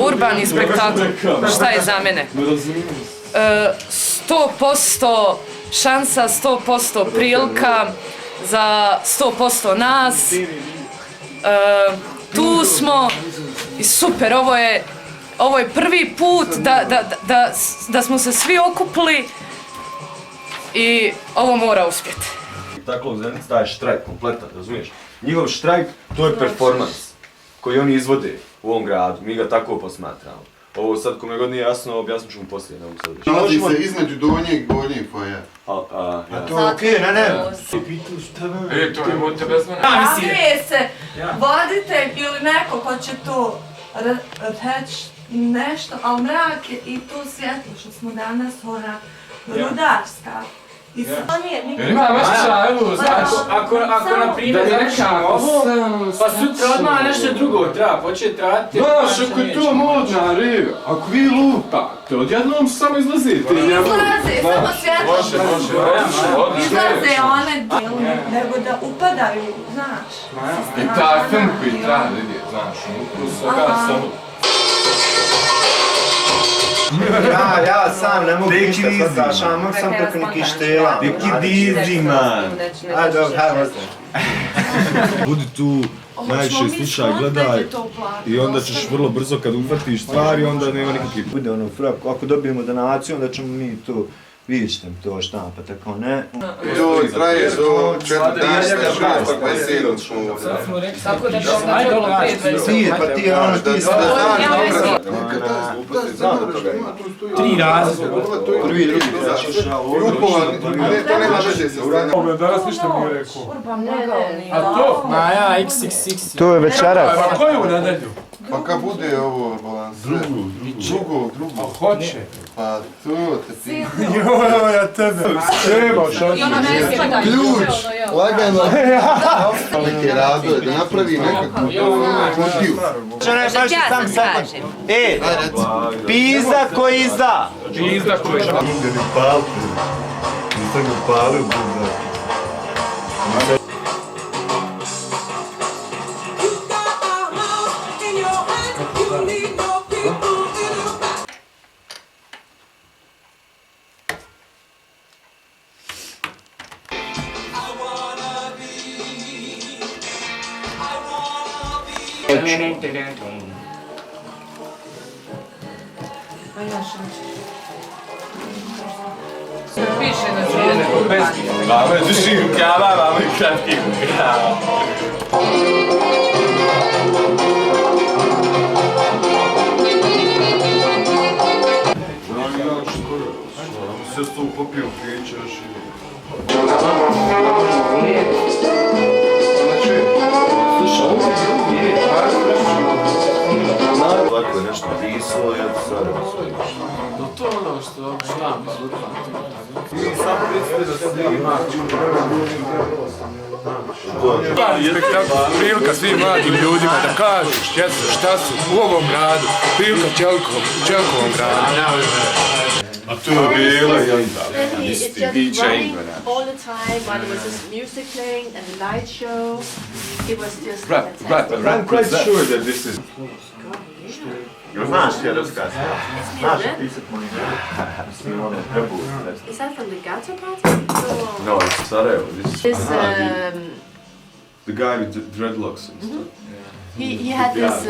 Urbani Spektakl, šta je za mene? 100% šansa, 100% prilika za 100% nas. Tu smo i super, ovo je prvi put da smo se svi okupili i ovo mora uspjeti. Tako u Zenici taj štrajk kompletan, razumiješ? Njihov štrajk, to je performans koji oni izvode u ovom gradu, mi ga tako posmatramo. Ovo sad kome god nije jasno, objasnit ću mu poslije, ne mogu sad reći. Nalazi se između donjeg i gornjeg foaja. A to je okej, ne. To je moj tebe zvona. Javljuje se voditelj ili neko ko će to reći nešto, ali mrak je i to svjetlo što smo danas rudarska. Jer ima osjećaj, evo, znaš, ako na primjer završimo ovo, pa sutra odmah nešto drugo treba početi raditi. Znaš, ako je to modna riva, ako vi lupate, odjednom samo izlazite. Izlaze, samo svjetlo. Izlaze one dilne, nego da upadaju, znaš. I taj film koji treba vidjeti, znaš, upravo svega samo. Ja sam ne mogu ništa sad dašam, mogu sam preko nekih štela. Neki dizi, man! Ajde, hajde. Budi tu, najviše slušaj, gledaj i onda ćeš vrlo brzo kad uhvatiš stvari, onda nema nikakvih... Bude ono fraku, ako dobijemo donaciju, onda ćemo mi to, vidjet ćete mi to štampat, ako ne. To traje do 14.26. Tako da ćemo da ćemo 5.20. Ti, pa ti ono, ti se da znaš. 3 razloga. Prvi, drugi, treći. Ne, to nema veze se uradim. Danas ništa mi je rekao. A to? Ja, XXX. To je večeras. Pa koju nedelju? Pa kad bude ovo balans? Drugu. A hoće? Pa to te ti... Joj, ja tebe. Evo, što ti Ključ! Lagano! Neke razloje, da napravi nekakvu kutiju. Što ne baš sam sekund. Pizda ko izda. Pizda ko izda. Ide mi paliti. Nisam ga palio, buda. Piše na svijetu. Mama je duši rukava, mama je kratkih rukava. Sve s tom popijom pričaš i... Ovako je nešto pisalo i od sada svojiš. No to je ono što znam iz Urbani. Samo recite da se ima. Prilika svim mladim ljudima da kažu šta su u ovom gradu. Prilika Čelkovom gradu. A to je bila i onda. It's just running all the time while there was this music playing and the light show. It was just fantastic. I'm quite sure that this is... Znaš ti je ruska stvar? Znaš pisat moj Is that from the Gato party? No, it's Sarajevo. This, The guy with the dreadlocks and stuff. he had this,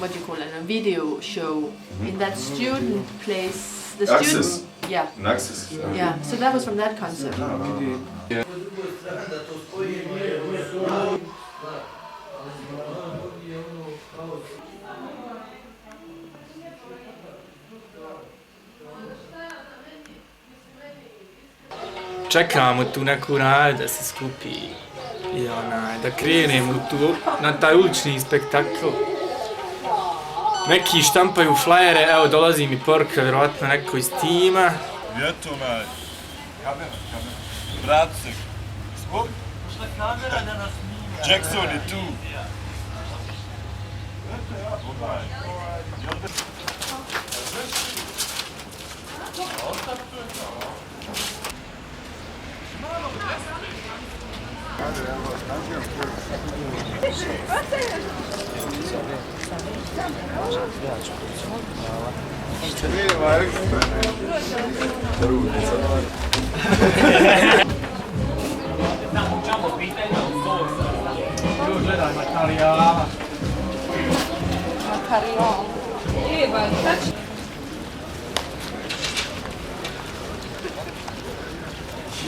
what do you call it, a video show in that student place. The Access. student, yeah, Naxis. yeah. So that was from that concert. Čekamo tu neku radu da se skupi i da krenemo na taj ulični spektakl. Neki štampaju flajere, evo dolazi mi poruka, vjerovatno neko iz tima. Gdje to onaj? Kamera. Vrat se. Skop? Šta kamera da nas snima? Jackson je tu.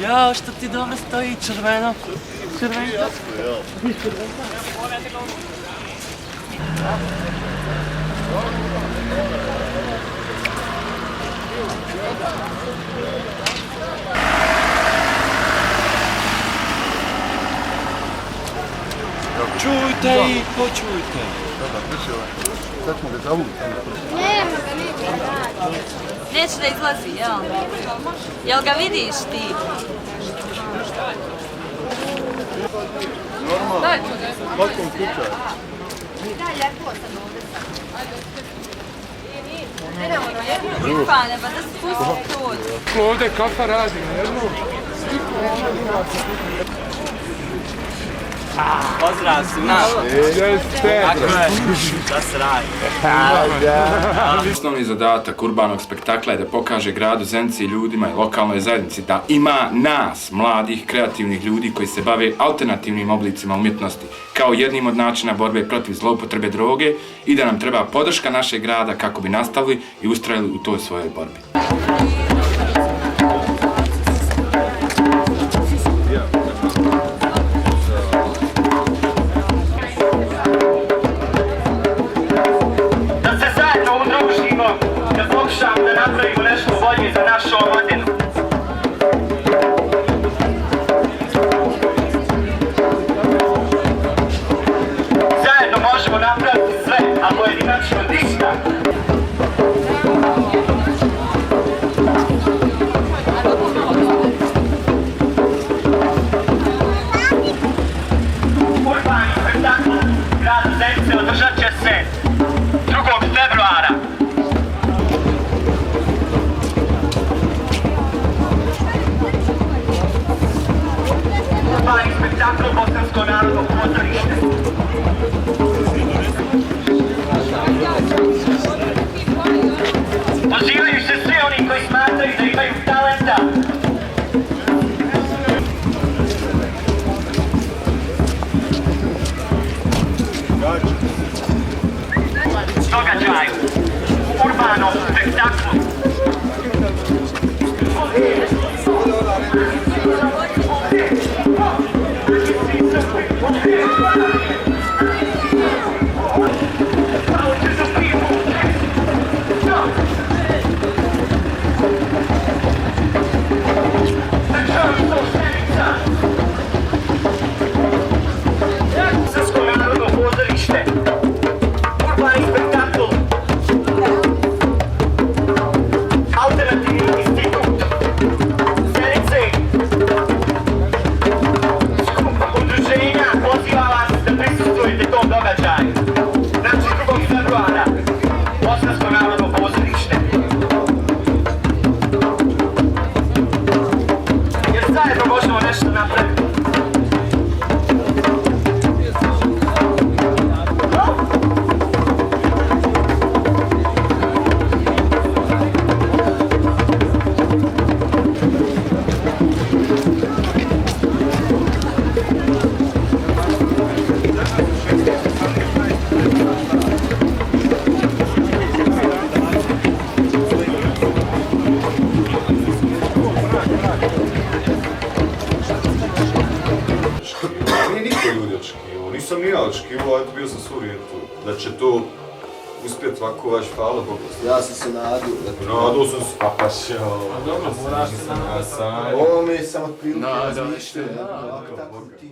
Jao, što ti dobro stoji červeno. Červenko. Čujte i počujte. Sad smo ga zavukli. Nema ga, neće da radi. Neće da izlazi, jel? Jel ga vidiš ti? Normalno. Potpuno kuća. Daj, lijepo sam ovdje sam. Irfane, pa da se pusti tuđe. Ovdje kafa radi, jedno. Pozdrav svima. Jeste. Šta se radi? Osnovni zadatak Urbanog spektakla je da pokaže gradu Zenici i ljudima i lokalnoj zajednici da ima nas, mladih, kreativnih ljudi koji se bave alternativnim oblicima umjetnosti kao jednim od načina borbe protiv zloupotrebe droge i da nam treba podrška našeg grada kako bi nastavili i ustrajali u toj svojoj borbi. Da napravimo nešto bolje za našu omladinu. Zajedno možemo napraviti sve, a pojedinačno ništa. Urbani spektakl grada Zenice održat će se 2. februara. Urbani Spektakl, Bosansko narodno pozorište. Pozivaju se svi oni koji smatraju da imaju talenta. Događaju u Urbanom Spektaklu. Urbani Spektakl, Alternativni Institut, Zenice, skup udruženja poziva vas da prisustvujete tom događaju. Znači 2. februara, Bosansko narodno pozorište. Jer zajedno možemo nešto napraviti. Nisam ni ja očekivao, eto bio sam surijen tu, da će to uspjeti ovako vaš, hvala Bogu. Ja sam se nadao. Nadao sam se, pa šao. Dobro, moraš se nadati. Ovo mi je samo otprilike razmišljanje.